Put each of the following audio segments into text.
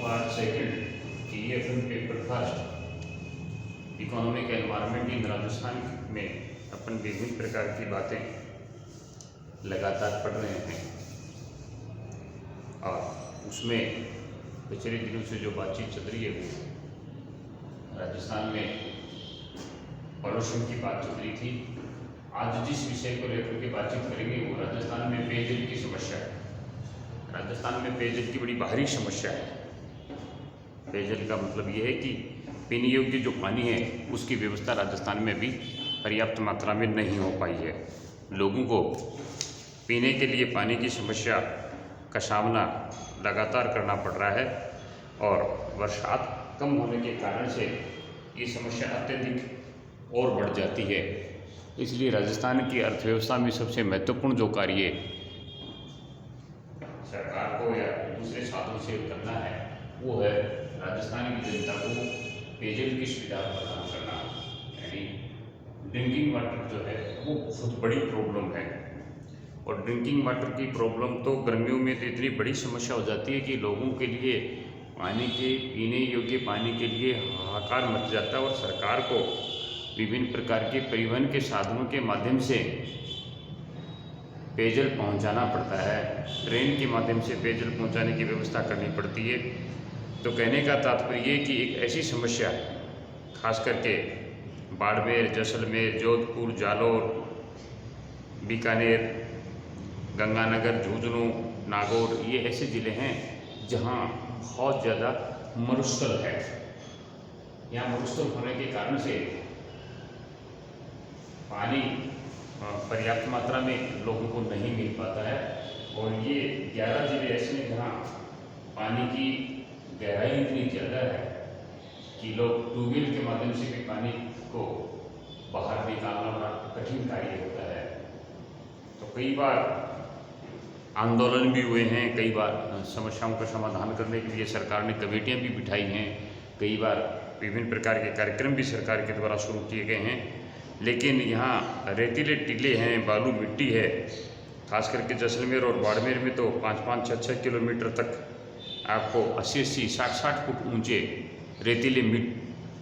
Part second EFM paper first economic environment in Rajasthan में अपन विभिन्न प्रकार की बातें लगातार पढ़ रहे हैं और उसमें पिछले दिनों से जो बातचीत चल रही है वो राजस्थान में पॉल्यूशन की बात चल रही थी। आज जिस विषय को लेकर के बातचीत करेंगे वो राजस्थान में पेयजल की समस्या है। राजस्थान में पेयजल की बड़ी बाहरी समस्या है। पेयजल का मतलब ये है कि पीने योग्य जो पानी है उसकी व्यवस्था राजस्थान में भी पर्याप्त मात्रा में नहीं हो पाई है। लोगों को पीने के लिए पानी की समस्या का सामना लगातार करना पड़ रहा है और बरसात कम होने के कारण से ये समस्या अत्यधिक और बढ़ जाती है। इसलिए राजस्थान की अर्थव्यवस्था में सबसे महत्वपूर्ण जो कार्य सरकार को या दूसरे साधनों से करना है वो है राजस्थान की जनता को पेयजल की सुविधा प्रदान करना। यानी ड्रिंकिंग वाटर जो है वो बहुत बड़ी प्रॉब्लम है और ड्रिंकिंग वाटर की प्रॉब्लम तो गर्मियों में तो इतनी बड़ी समस्या हो जाती है कि लोगों के लिए पानी के पीने योग्य पानी के लिए हाहाकार मच जाता है और सरकार को विभिन्न प्रकार के परिवहन के साधनों के माध्यम से पेयजल पहुंचाना पड़ता है। ट्रेन के माध्यम से पेयजल पहुंचाने की व्यवस्था करनी पड़ती है। तो कहने का तात्पर्य ये कि एक ऐसी समस्या खास करके बाड़मेर, जैसलमेर, जोधपुर, जालौर, बीकानेर, गंगानगर, झुंझुनू, नागौर ये ऐसे ज़िले हैं जहां बहुत ज़्यादा मरुस्थल है। यहाँ मरुस्थल होने के कारण से पानी पर्याप्त मात्रा में लोगों को नहीं मिल पाता है और ये 11 ज़िले ऐसे हैं जहाँ पानी की गहराई इतनी ज़्यादा है कि लोग ट्यूबवेल के माध्यम से भी पानी को बाहर निकालना बड़ा कठिन कार्य होता है। तो कई बार आंदोलन भी हुए हैं, कई बार समस्याओं का समाधान करने के लिए सरकार ने कमेटियां भी बिठाई हैं, कई बार विभिन्न प्रकार के कार्यक्रम भी सरकार के द्वारा शुरू किए गए हैं। लेकिन यहाँ रेतीले टीले हैं, बालू मिट्टी है। खास करके जैसलमेर और बाड़मेर में तो 5-5, 6-6 किलोमीटर तक आपको 80-80, 60-60 फुट ऊंचे रेतीले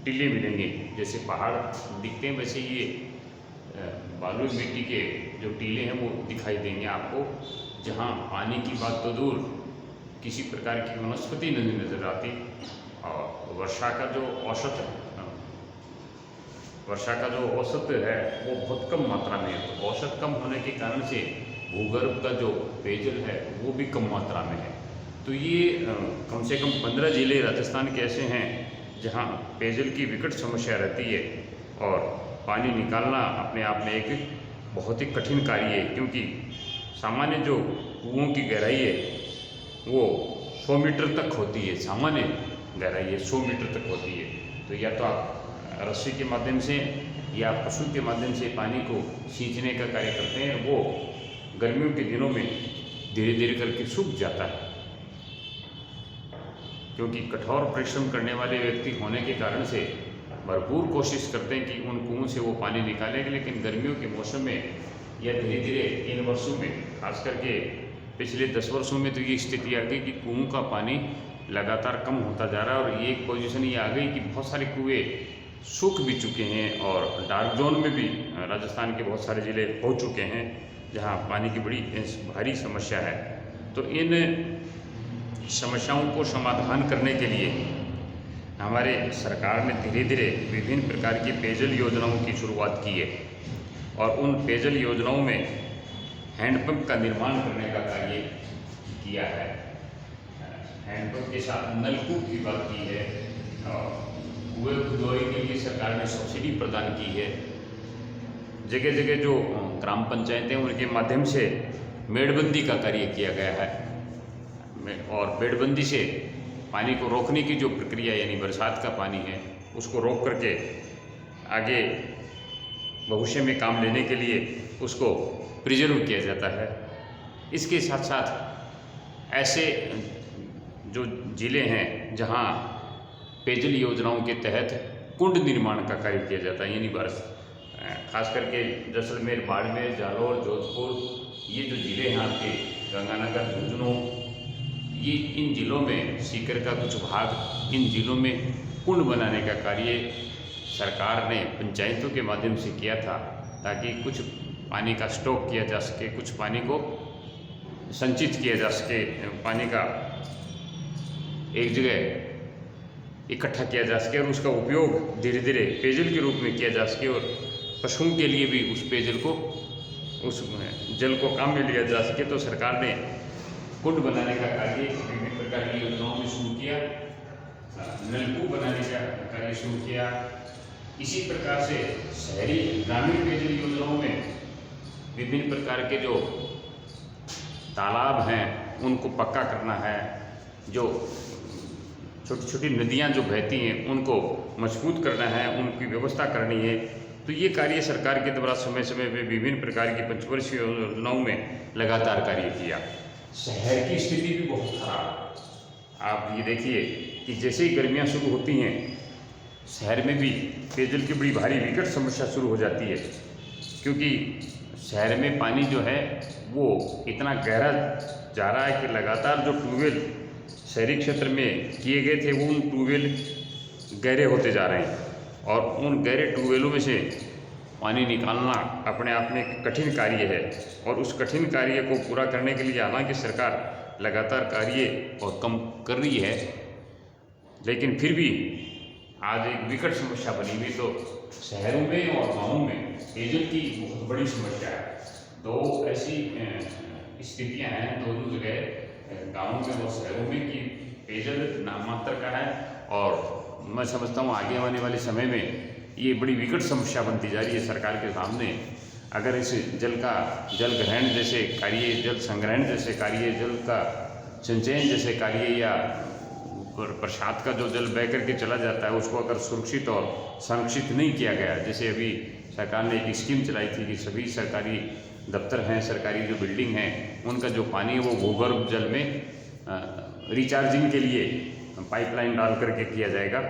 टीले मिलेंगे। जैसे पहाड़ दिखते हैं वैसे ये बालू मिट्टी के जो टीले हैं वो दिखाई देंगे आपको, जहाँ पानी की बात तो दूर किसी प्रकार की वनस्पति नहीं नजर आती। और वर्षा का जो औसत है वो बहुत कम मात्रा में है। तो औसत कम होने के कारण से भूगर्भ का जो पेयजल है वो भी कम मात्रा में है। तो ये कम से कम 15 ज़िले राजस्थान के ऐसे हैं जहाँ पेयजल की विकट समस्या रहती है और पानी निकालना अपने आप में एक बहुत ही कठिन कार्य है, क्योंकि सामान्य जो कुओं की गहराई है वो 100 मीटर तक होती है। सामान्य गहराई है 100 मीटर तक होती है। तो या तो आप रस्सी के माध्यम से या पशु के माध्यम से पानी को सींचने का कार्य करते हैं। वो गर्मियों के दिनों में धीरे धीरे करके सूख जाता है, क्योंकि कठोर परिश्रम करने वाले व्यक्ति होने के कारण से भरपूर कोशिश करते हैं कि उन कुओं से वो पानी निकालेंगे। लेकिन गर्मियों के मौसम में या धीरे धीरे इन वर्षों में, खास करके पिछले 10 वर्षों में तो ये स्थिति आ गई कि कुओं का पानी लगातार कम होता जा रहा है और ये एक पोजीशन ये आ गई कि बहुत सारे कुएँ सूख भी चुके हैं और डार्क जोन में भी राजस्थान के बहुत सारे ज़िले हो चुके हैं जहां पानी की बड़ी भारी समस्या है। तो इन समस्याओं को समाधान करने के लिए हमारे सरकार ने धीरे धीरे विभिन्न प्रकार की पेयजल योजनाओं की शुरुआत की है और उन पेयजल योजनाओं में हैंडपंप का निर्माण करने का कार्य किया है। हैंडपंप के साथ नलकूप की बात की है और कुएं खुदवाई के लिए सरकार ने सब्सिडी प्रदान की है। जगह जगह जो ग्राम पंचायतें उनके माध्यम से मेड़बंदी का कार्य किया गया है और मेड़बंदी से पानी को रोकने की जो प्रक्रिया यानी बरसात का पानी है उसको रोक करके आगे भविष्य में काम लेने के लिए उसको प्रिजर्व किया जाता है। इसके साथ साथ ऐसे जो ज़िले हैं जहाँ पेयजल योजनाओं के तहत कुंड निर्माण का कार्य किया जाता है, यानी खास करके जैसलमेर, बाड़मेर, जालौर, जोधपुर ये जो ज़िले हैं आपके गंगानगर, झुंझुनू ये इन जिलों में सीकर का कुछ भाग इन जिलों में कुंड बनाने का कार्य सरकार ने पंचायतों के माध्यम से किया था, ताकि कुछ पानी का स्टॉक किया जा सके, कुछ पानी को संचित किया जा सके, पानी का एक जगह इकट्ठा किया जा सके और उसका उपयोग धीरे धीरे पेयजल के रूप में किया जा सके और पशुओं के लिए भी उस पेयजल को, उस जल को काम में लिया जा सके। तो सरकार ने कुंड बनाने का कार्य विभिन्न प्रकार की योजनाओं में शुरू किया, नलकूप बनाने का कार्य शुरू किया। इसी प्रकार से शहरी ग्रामीण पेयजल योजनाओं में विभिन्न प्रकार के जो तालाब हैं उनको पक्का करना है, जो छोटी छोटी नदियां जो बहती हैं उनको मजबूत करना है, उनकी व्यवस्था करनी है। तो ये कार्य सरकार के द्वारा समय समय पे विभिन्न प्रकार की पंचवर्षीय योजनाओं में लगातार कार्य किया। शहर की स्थिति भी बहुत खराब। आप ये देखिए कि जैसे ही गर्मियाँ शुरू होती हैं, शहर में भी पेयजल की बड़ी भारी विकट समस्या शुरू हो जाती है, क्योंकि शहर में पानी जो है वो इतना गहरा जा रहा है कि लगातार जो ट्यूबवेल शहरी क्षेत्र में किए गए थे वो उन ट्यूबवेल गहरे होते जा रहे हैं, और उन गहरे ट्यूबवेलों में से पानी निकालना अपने आप में एक कठिन कार्य है। और उस कठिन कार्य को पूरा करने के लिए हालांकि सरकार लगातार कार्य और कम कर रही है, लेकिन फिर भी आज एक विकट समस्या बनी हुई। तो शहरों में और गाँवों में पेयजल की बहुत बड़ी समस्या है। दो ऐसी स्थितियां हैं दोनों जगह, गाँवों में और शहरों में, कि पेयजल नाम मात्र का है, और मैं समझता हूँ आगे आने वाले समय में ये बड़ी विकट समस्या बनती जा रही है सरकार के सामने। अगर इस जल ग्रहण जैसे कार्य, जल संग्रहण जैसे कार्य, जल का संचयन जैसे कार्य, या प्रसाद का जो जल बह करके चला जाता है उसको अगर सुरक्षित और संरक्षित नहीं किया गया, जैसे अभी सरकार ने एक स्कीम चलाई थी कि सभी सरकारी दफ्तर हैं, सरकारी जो बिल्डिंग हैं, उनका जो पानी है वो भूगर्भ जल में रिचार्जिंग के लिए पाइपलाइन डाल करके किया जाएगा।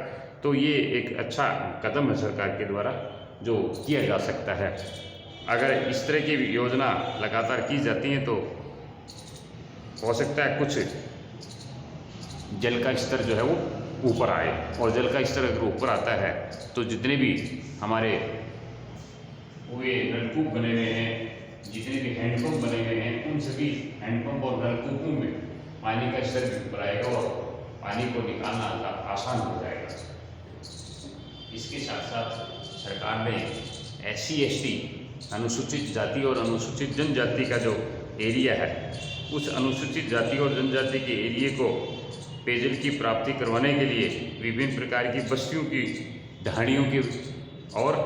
तो ये एक अच्छा कदम है सरकार के द्वारा जो किया जा सकता है। अगर इस तरह की योजना लगातार की जाती हैं तो हो सकता है कुछ जल का स्तर जो है वो ऊपर आए, और जल का स्तर अगर ऊपर आता है तो जितने भी हमारे हुए नलकूप बने हुए हैं, जितने भी हैंडपम्प बने हुए हैं, उन सभी हैंडपम्प और नलकूपों में पानी का स्तर भी ऊपर आएगा और पानी को निकालना आसान हो जाएगा। इसके साथ साथ सरकार ने SC/ST अनुसूचित जाति और अनुसूचित जनजाति का जो एरिया है, उस अनुसूचित जाति और जनजाति के एरिया को पेयजल की प्राप्ति करवाने के लिए विभिन्न प्रकार की बस्तियों की, ढाणियों की और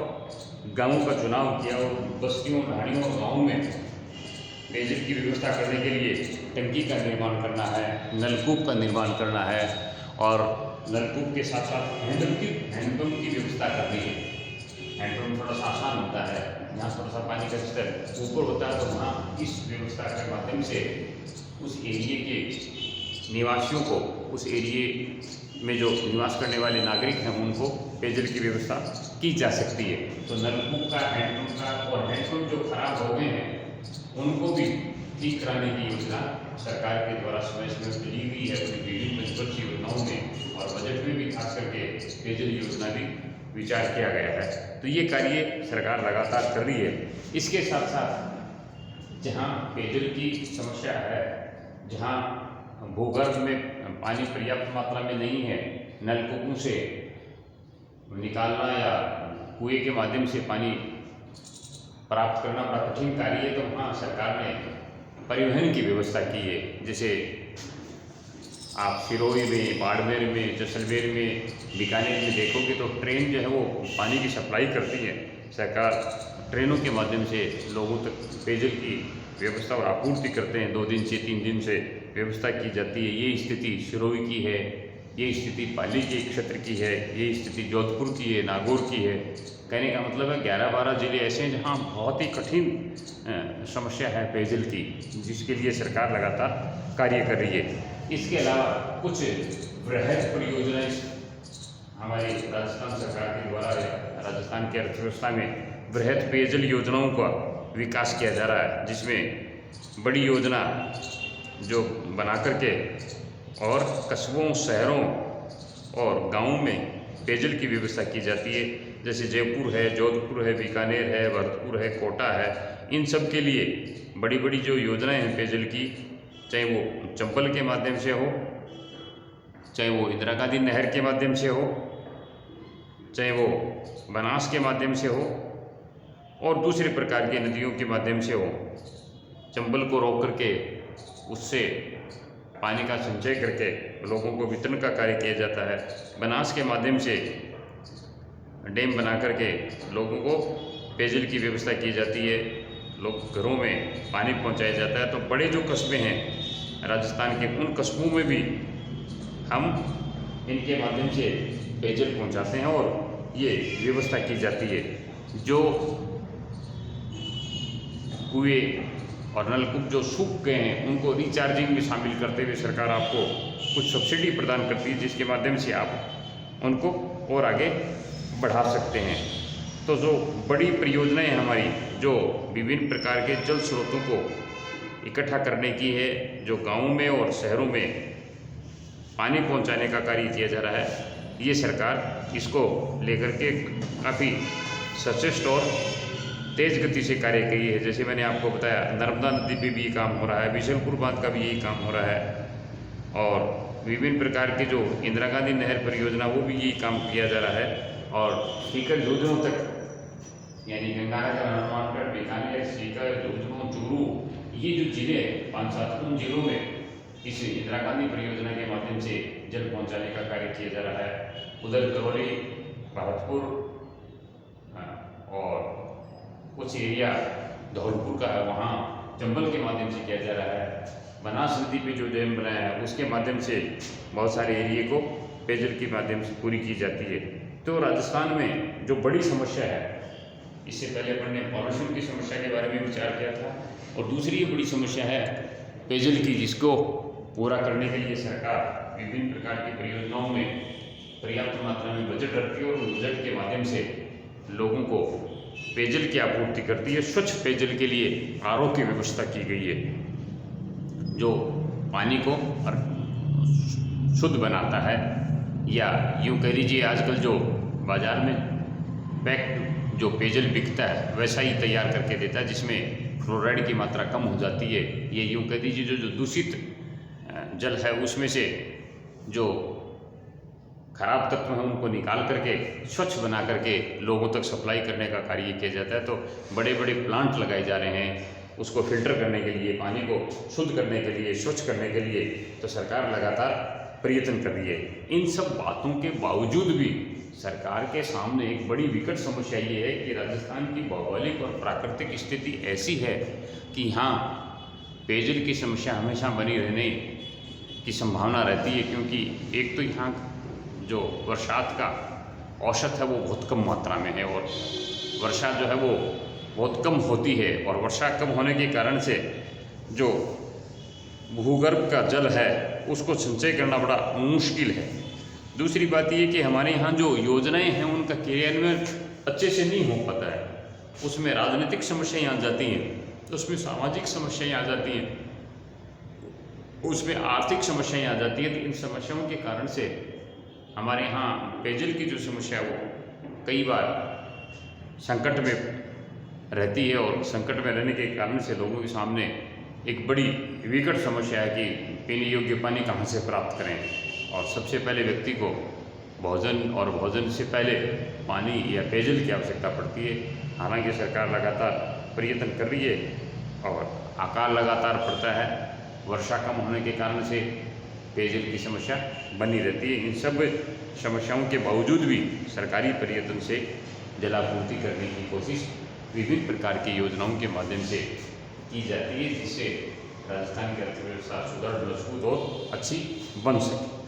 गांवों का चुनाव किया, और बस्तियों, ढाणियों और गाँवों में पेयजल की व्यवस्था करने के लिए टंकी का निर्माण करना है, नलकूप का निर्माण करना है, और नलकूप के साथ साथ हैंडपम्प की व्यवस्था करनी है। हैंडपम्प थोड़ा सा आसान होता है, जहाँ थोड़ा सा पानी का स्तर ऊपर होता है तो वहाँ इस व्यवस्था के माध्यम से उस एरिए के निवासियों को, उस एरिए में जो निवास करने वाले नागरिक हैं उनको पेयजल की व्यवस्था की जा सकती है। तो नलकूप का, हैंडपम्प का, और हैंडपम्प जो खराब हो गए हैं उनको भी ठीक कराने की योजना सरकार के द्वारा समय समय पर ली हुई है अपनी विभिन्न पंचवर्षीय योजनाओं में, और बजट में भी खास करके पेयजल योजना भी विचार किया गया है। तो ये कार्य सरकार लगातार कर रही है। इसके साथ साथ जहाँ पेयजल की समस्या है, जहाँ भूगर्भ में पानी पर्याप्त मात्रा में नहीं है, नलकूपों से निकालना या कुएं के माध्यम से पानी प्राप्त करना बड़ा कठिन कार्य है, तो वहाँ सरकार ने परिवहन की व्यवस्था की है। जैसे आप सिरोही में, बाड़मेर में, जैसलमेर में, बीकानेर में देखोगे तो ट्रेन जो है वो पानी की सप्लाई करती है। सरकार ट्रेनों के माध्यम से लोगों तक पेयजल की व्यवस्था और आपूर्ति करते हैं। 2 दिन से 3 दिन से व्यवस्था की जाती है। ये स्थिति सिरोही की है, ये स्थिति पाली के क्षेत्र की है, ये स्थिति जोधपुर की है, नागौर की है। कहने का मतलब है 11-12 जिले ऐसे हैं जहाँ बहुत ही कठिन समस्या है पेयजल की, जिसके लिए सरकार लगातार कार्य कर रही है। इसके अलावा कुछ वृहद परियोजनाएं हमारी राजस्थान सरकार के द्वारा, राजस्थान की अर्थव्यवस्था में वृहद पेयजल योजनाओं का विकास किया जा रहा है, जिसमें बड़ी योजना जो बना करके और कस्बों, शहरों और गाँवों में पेयजल की व्यवस्था की जाती है। जैसे जयपुर है, जोधपुर है, बीकानेर है, भरतपुर है, कोटा है, इन सब के लिए बड़ी बड़ी जो योजनाएं हैं पेयजल की, चाहे वो चंबल के माध्यम से हो, चाहे वो इंदिरा गांधी नहर के माध्यम से हो, चाहे वो बनास के माध्यम से हो और दूसरे प्रकार की नदियों के माध्यम से हो, चंबल को रोक करके उससे पानी का संचय करके लोगों को वितरण का कार्य किया जाता है। बनास के माध्यम से डैम बना करके लोगों को पेयजल की व्यवस्था की जाती है, लोग घरों में पानी पहुंचाया जाता है। तो बड़े जो कस्बे हैं राजस्थान के, उन कस्बों में भी हम इनके माध्यम से पेयजल पहुंचाते हैं और ये व्यवस्था की जाती है। जो कुएं और नलकूप जो सूख गए हैं उनको रिचार्जिंग में शामिल करते हुए सरकार आपको कुछ सब्सिडी प्रदान करती है, जिसके माध्यम से आप उनको और आगे बढ़ा सकते हैं। तो जो बड़ी परियोजनाएं हमारी जो विभिन्न प्रकार के जल स्रोतों को इकट्ठा करने की है, जो गाँवों में और शहरों में पानी पहुंचाने का कार्य किया जा रहा है, ये सरकार इसको लेकर के काफ़ी सचेष्ट और तेज गति से कार्य करी है। जैसे मैंने आपको बताया, नर्मदा नदी पे भी ये काम हो रहा है, बिशनपुर बांध का भी यही काम हो रहा है और विभिन्न प्रकार के जो इंदिरा गांधी नहर परियोजना वो भी यही काम किया जा रहा है। और सीकर झुंझुनू तक यानी गंगानगर, हनुमानगढ़, बीकानेर, सीकर, झुंझुनू, चूरू, ये जो जिले 5-7 उन जिलों में इस इंदिरा गांधी परियोजना के माध्यम से जल पहुंचाने का कार्य किया जा रहा है। उधर करौली, भरतपुर और कुछ एरिया धौलपुर का है, वहाँ चंबल के माध्यम से किया जा रहा है। बनास नदी पे जो डैम बनाया है उसके माध्यम से बहुत सारे एरिए को पेयजल के माध्यम से पूरी की जाती है। तो राजस्थान में जो बड़ी समस्या है, इससे पहले अपन ने पॉल्यूशन की समस्या के बारे में विचार किया था, और दूसरी ये बड़ी समस्या है पेयजल की, जिसको पूरा करने के लिए सरकार विभिन्न प्रकार की परियोजनाओं में पर्याप्त मात्रा में बजट रखती है और उस बजट के माध्यम से लोगों को पेयजल की आपूर्ति करती है। स्वच्छ पेयजल के लिए आरओ की व्यवस्था की गई है, जो पानी को शुद्ध बनाता है, या यूँ कह लीजिए आजकल जो बाज़ार में पैक्ड जो पेयजल बिकता है वैसा ही तैयार करके देता है, जिसमें फ्लोराइड की मात्रा कम हो जाती है। ये यूँ कह दीजिए जो दूषित जल है उसमें से जो खराब तत्व हैं उनको निकाल करके स्वच्छ बना करके लोगों तक सप्लाई करने का कार्य किया जाता है। तो बड़े बड़े प्लांट लगाए जा रहे हैं उसको फिल्टर करने के लिए, पानी को शुद्ध करने के लिए, स्वच्छ करने के लिए। तो सरकार लगातार प्रयत्न कर रही है। इन सब बातों के बावजूद भी सरकार के सामने एक बड़ी विकट समस्या ये है कि राजस्थान की भौगोलिक और प्राकृतिक स्थिति ऐसी है कि यहाँ पेयजल की समस्या हमेशा बनी रहने की संभावना रहती है, क्योंकि एक तो यहाँ जो बरसात का औसत है वो बहुत कम मात्रा में है और वर्षा जो है वो बहुत कम होती है, और वर्षा कम होने के कारण से जो भूगर्भ का जल है उसको संचय करना बड़ा मुश्किल है। दूसरी बात ये कि हमारे यहाँ जो योजनाएं हैं उनका क्रियान्वयन अच्छे से नहीं हो पाता है, उसमें राजनीतिक समस्याएं आ जाती हैं, उसमें सामाजिक समस्याएं आ जाती हैं, उसमें आर्थिक समस्याएं आ जाती हैं। तो इन समस्याओं के कारण से हमारे यहाँ पेयजल की जो समस्या है वो कई बार संकट में रहती है, और संकट में रहने के कारण से लोगों के सामने एक बड़ी विकट समस्या है कि पीने योग्य पानी कहाँ से प्राप्त करें। और सबसे पहले व्यक्ति को भोजन और भोजन से पहले पानी या पेयजल की आवश्यकता पड़ती है। हालांकि सरकार लगातार प्रयत्न कर रही है और अकाल लगातार पड़ता है, वर्षा कम होने के कारण से पेयजल की समस्या बनी रहती है। इन सब समस्याओं के बावजूद भी सरकारी प्रयत्न से जलापूर्ति करने की कोशिश विभिन्न प्रकार की योजनाओं के माध्यम से की जाती है, जिससे राजस्थान की अर्थव्यवस्था सुदृढ़, मजबूत और अच्छी बन सके।